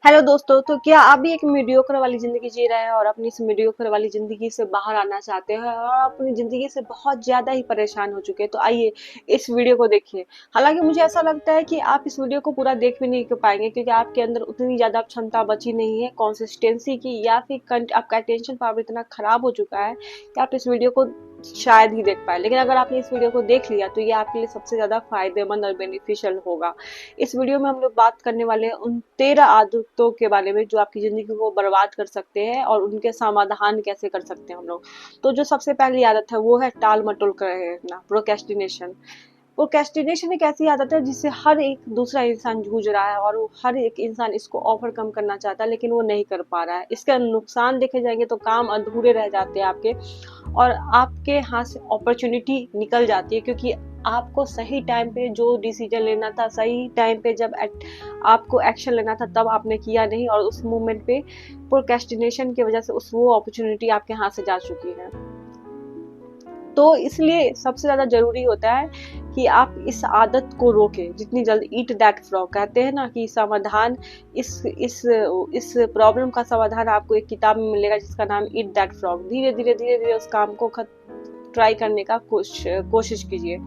Hello दोस्तों, तो क्या आप भी एक मीडियोकर वाली ज़िंदगी जी रहे हैं और अपनी इस मीडियोकर वाली ज़िंदगी से बाहर आना चाहते हैं और अपनी ज़िंदगी से बहुत ज़्यादा ही परेशान हो चुके हैं? तो आइए इस वीडियो को देखिए। हालाँकि मुझे ऐसा लगता है कि आप इस वीडियो को पूरा देख भी नहीं कर पाएँगे क्योंकि आपके अंदर उतनी ज़्यादा क्षमता बची नहीं है कंसिस्टेंसी की, या फिर आपका अटेंशन पावर इतना खराब हो चुका है कि आप इस वीडियो को शायद ही देख पाए। लेकिन अगर आपने इस वीडियो को देख लिया तो ये आपके लिए सबसे ज़्यादा फायदेमंद और बेनिफिशियल होगा। इस वीडियो में हम लोग बात करने वाले हैं उन 13 आदतों के बारे में जो आपकी ज़िंदगी को बर्बाद कर सकते हैं और उनके समाधान कैसे कर सकते हैं हम लोग। तो जो सबसे पहली आदत है वो है टाल-मटोल करना, प्रोक्रेस्टिनेशन। प्रोक्रेस्टिनेशन एक ऐसी आदत है जिससे हर एक दूसरा इंसान जूझ रहा है और वो हर एक इंसान इसको ओवरकम करना चाहता है, लेकिन वो नहीं कर पा रहा है। इसके नुकसान देखे जाएंगे तो काम अधूरे रह जाते हैं आपके, और आपके हाथ से अपॉर्चुनिटी निकल जाती है क्योंकि आपको सही टाइम पे जो डिसीजन लेना था, सही टाइम पे जब आपको एक्शन लेना था तब आपने किया नहीं, और उस मोमेंट पे प्रोक्रेस्टिनेशन की वजह से उस वो अपॉर्चुनिटी आपके हाथ से जा चुकी है। तो इसलिए सबसे ज़्यादा ज़रूरी होता है कि आप इस आदत को रोकें जितनी जल्दी। ईट दैट फ्रॉग, कहते हैं ना कि समाधान, इस प्रॉब्लम का समाधान आपको एक किताब में मिलेगा जिसका नाम ईट दैट फ्रॉग। धीरे धीरे उस काम को ट्राई करने का कोशिश कीजिए।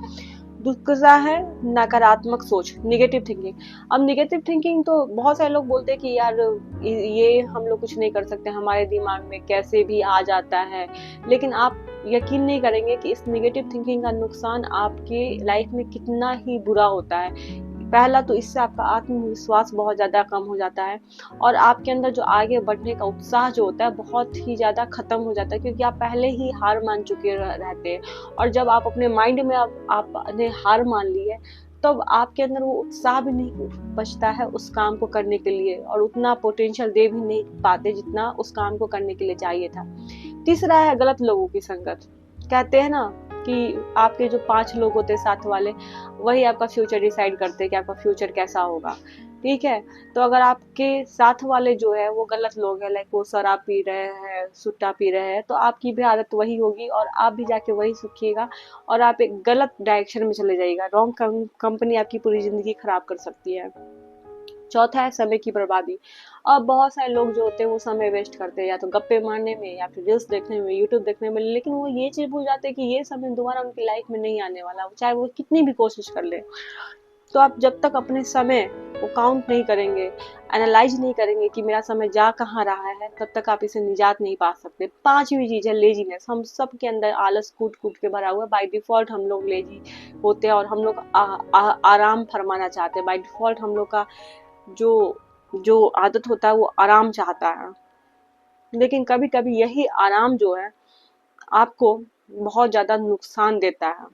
दूसरा है नकारात्मक सोच, निगेटिव थिंकिंग। अब निगेटिव थिंकिंग तो बहुत सारे लोग बोलते हैं कि यार ये हम लोग कुछ नहीं कर सकते, हमारे दिमाग में कैसे भी आ जाता है। लेकिन आप यकीन नहीं करेंगे कि इस निगेटिव थिंकिंग का नुकसान आपके लाइफ में कितना ही बुरा होता है। पहला तो इससे आपका आत्मविश्वास बहुत ज़्यादा कम हो जाता है और आपके अंदर जो आगे बढ़ने का उत्साह जो होता है बहुत ही ज़्यादा ख़त्म हो जाता है, क्योंकि आप पहले ही हार मान चुके रहते हैं। और जब आप अपने माइंड में आपने हार मान ली है, तब आपके अंदर वो उत्साह भी नहीं बचता है उस काम को करने के लिए, और उतना पोटेंशियल दे भी नहीं पाते जितना उस काम को करने के लिए चाहिए था। तीसरा है गलत लोगों की संगत। कहते हैं ना कि आपके जो 5 लोग होते हैं साथ वाले, वही आपका फ्यूचर डिसाइड करते हैं कि आपका फ्यूचर कैसा होगा। ठीक है, तो अगर आपके साथ वाले जो है वो गलत लोग हैं, लाइक वो शराब पी रहे हैं, सुट्टा पी रहे हैं, तो आपकी भी आदत वही होगी और आप भी जाके वही सीखिएगा और आप एक गलत डायरेक्शन में चले जाइएगा। रॉन्ग कंपनी आपकी पूरी जिंदगी खराब कर सकती है। चौथा है समय की बर्बादी। अब बहुत सारे लोग जो होते हैं वो समय वेस्ट करते हैं या तो गप्पे मारने में या फिर रील्स देखने में, यूट्यूब देखने में, लेकिन वो ये चीज भूल जाते हैं कि ये समय दोबारा उनकी लाइफ में नहीं आने वाला, चाहे वो कितनी भी कोशिश कर ले। तो आप जब तक अपने समय को काउंट नहीं करेंगे, एनालाइज नहीं करेंगे कि मेरा समय जा कहाँ रहा है, तब तक आप इसे निजात नहीं पा सकते। पांचवी चीज है लेजीनेस। हम सब के अंदर आलस कूट कूट के भरा हुआ है। बाय डिफॉल्ट हम लोग लेजी होते हैं और हम लोग आराम फरमाना चाहते हैं। बाय डिफॉल्ट हम लोग का जो जो आदत होता है वो आराम चाहता है, लेकिन कभी कभी यही आराम जो है आपको बहुत ज्यादा नुकसान देता है।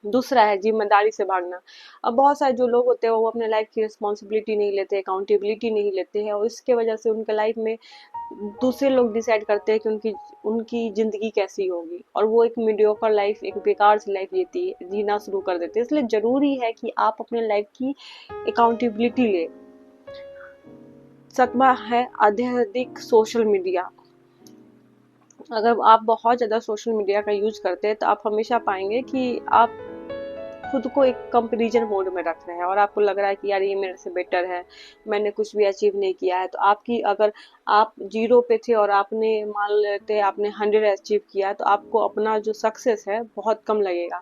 दूसरा है जिम्मेदारी से भागना। अब बहुत सारे जो लोग होते हैं वो अपने लाइफ की रिस्पॉन्सिबिलिटी नहीं लेते, अकाउंटेबिलिटी नहीं लेते हैं, और इसके वजह से उनके लाइफ में दूसरे लोग डिसाइड करते हैं कि उनकी उनकी जिंदगी कैसी होगी, और वो एक मीडियोकर लाइफ, एक बेकार सी लाइफ जीना शुरू कर देते हैं। इसलिए जरूरी है कि आप अपने लाइफ की अकाउंटेबिलिटी ले। सतमा है अत्यधिक सोशल मीडिया। अगर आप बहुत ज़्यादा सोशल मीडिया का यूज करते हैं तो आप हमेशा पाएंगे कि आप खुद को एक कंपैरिजन मोड में रख रहे हैं और आपको लग रहा है कि यार ये मेरे से बेटर है, मैंने कुछ भी अचीव नहीं किया है। तो आपकी, अगर आप 0 पे थे और आपने मान लेते हैं आपने 100 अचीव किया है, तो आपको अपना जो सक्सेस है बहुत कम लगेगा।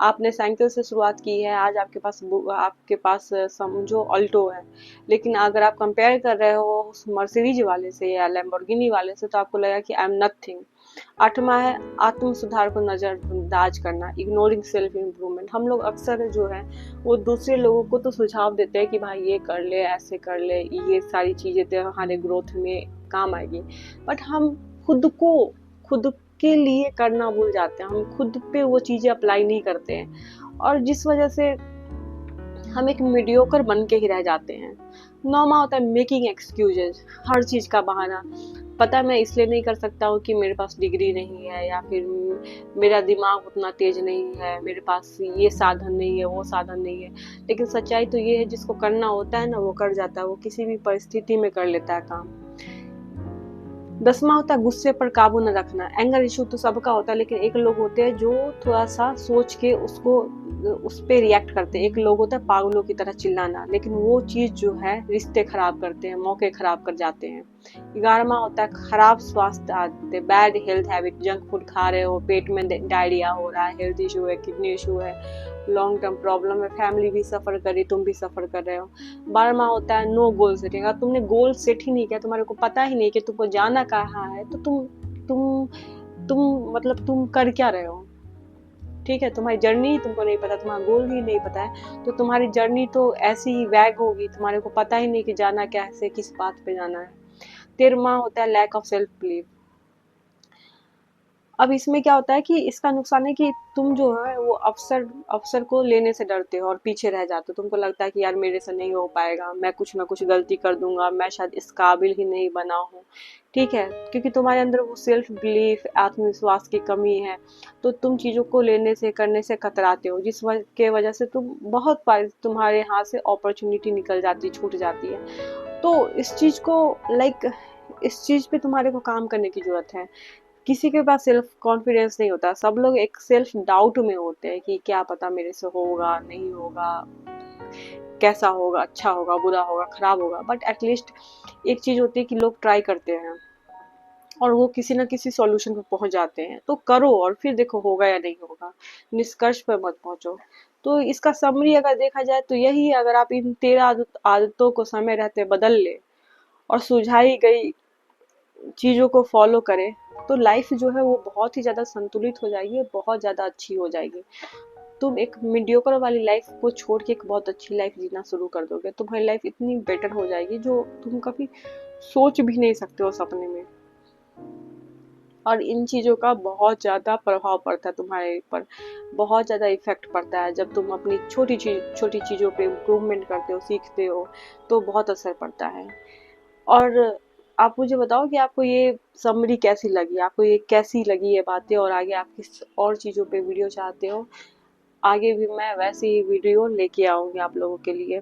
आपने साइकिल से शुरुआत की है, आज आपके पास समझो अल्टो है, लेकिन अगर आप कंपेयर कर रहे हो उस मर्सिडीज वाले से या लैम्बोर्गिनी वाले से, तो आपको लगेगा कि आई एम नथिंग। आठवां है आत्म सुधार को नजरअंदाज करना, इग्नोरिंग सेल्फ इम्प्रूवमेंट। हम लोग अक्सर जो है वो दूसरे लोगों को तो सुझाव देते हैं कि भाई ये कर ले, ऐसे कर ले, ये सारी चीजें तो हमारे ग्रोथ में काम आएगी, बट हम खुद के लिए करना भूल जाते हैं। हम खुद पे वो चीजें अप्लाई नहीं करते हैं, और जिस वजह से हम एक मीडियोकर बन के ही रह जाते हैं। नौवां होता है मेकिंग एक्सक्यूजेज, हर चीज का बहाना। पता है मैं इसलिए नहीं कर सकता हूँ कि मेरे पास डिग्री नहीं है, या फिर मेरा दिमाग उतना तेज नहीं है, मेरे पास ये साधन नहीं है, वो साधन नहीं है। लेकिन सच्चाई तो ये है, जिसको करना होता है ना वो कर जाता है, वो किसी भी परिस्थिति में कर लेता है काम। 10वां होता है गुस्से पर काबू न रखना। एंगर इशू तो सबका होता है, लेकिन एक लोग होते हैं जो थोड़ा सा सोच के उसको उस पे रिएक्ट करते हैं। एक लोग होता है पागलों की तरह चिल्लाना, लेकिन वो चीज जो है रिश्ते खराब करते हैं, मौके खराब कर जाते हैं। 11वां होता है खराब स्वास्थ्य आदतें, bad health habit. Junk food खा रहे हो, पेट में डायरिया हो रहा है, हेल्थ इशू है, किडनी इशू है, लॉन्ग टर्म प्रॉब्लम है, फैमिली भी सफर कर रही, तुम भी सफर कर रहे हो। 12वां होता है नो गोल सेटिंग। अगर तुमने गोल सेट ही नहीं किया, तुम्हारे को पता ही नहीं कि तुमको जाना कहाँ है, तो तुम कर क्या रहे हो? ठीक है, तुम्हारी जर्नी तुमको नहीं पता, तुम्हारा गोल ही नहीं पता है, तो तुम्हारी जर्नी तो ऐसी ही वैग होगी, तुम्हारे को पता ही नहीं कि जाना क्या है, किस बात पे जाना है। 13वां होता है लैक ऑफ सेल्फ बिलीव। अब इसमें क्या होता है कि इसका नुकसान है कि तुम जो है वो अवसर अवसर को लेने से डरते हो और पीछे रह जाते हो। तुमको लगता है कि यार मेरे से नहीं हो पाएगा, मैं कुछ ना कुछ गलती कर दूंगा, मैं शायद इस काबिल ही नहीं बना हूँ। ठीक है, क्योंकि तुम्हारे अंदर वो सेल्फ बिलीफ, आत्मविश्वास की कमी है, तो तुम चीजों को लेने से करने से कतराते हो, के वजह से तुम बहुत बार तुम्हारे हाथ से अपॉर्चुनिटी निकल जाती, छूट जाती है। तो इस चीज को लाइक इस चीज पे तुम्हारे को काम करने की जरूरत है। किसी के पास सेल्फ कॉन्फिडेंस नहीं होता, सब लोग एक सेल्फ डाउट में होते हैं कि क्या पता मेरे से होगा नहीं होगा, कैसा होगा, अच्छा होगा, बुरा होगा, खराब होगा। बट एटलीस्ट एक चीज होती है कि लोग ट्राई करते हैं और वो किसी ना किसी सॉल्यूशन पे पहुंच जाते हैं। तो करो और फिर देखो होगा या नहीं होगा, निष्कर्ष पर मत पहुंचो। तो इसका समरी अगर देखा जाए तो यही है, अगर आप इन 13 आदतों को समय रहते बदल ले और सुझाई गई चीजों को फॉलो करें, तो लाइफ जो है वो बहुत ही ज्यादा संतुलित हो जाएगी, बहुत ज्यादा अच्छी हो जाएगी। तुम एक मीडियोकर वाली लाइफ को छोड़ के एक बहुत अच्छी लाइफ जीना शुरू कर दोगे, तुम्हारी लाइफ इतनी बेटर हो जाएगी जो तुम कभी सोच भी नहीं सकते हो सपने में। और इन चीजों का बहुत ज्यादा प्रभाव पड़ता है तुम्हारे ऊपर, बहुत ज्यादा इफेक्ट पड़ता है। जब तुम अपनी छोटी चीजों पे इम्प्रूवमेंट करते हो, सीखते हो, तो बहुत असर पड़ता है। और आप मुझे बताओ कि आपको ये समरी कैसी लगी, आपको ये कैसी लगी ये बातें, और आगे आप किस और चीज़ों पे वीडियो चाहते हो। आगे भी मैं वैसी ही वीडियो लेके आऊंगी आप लोगों के लिए।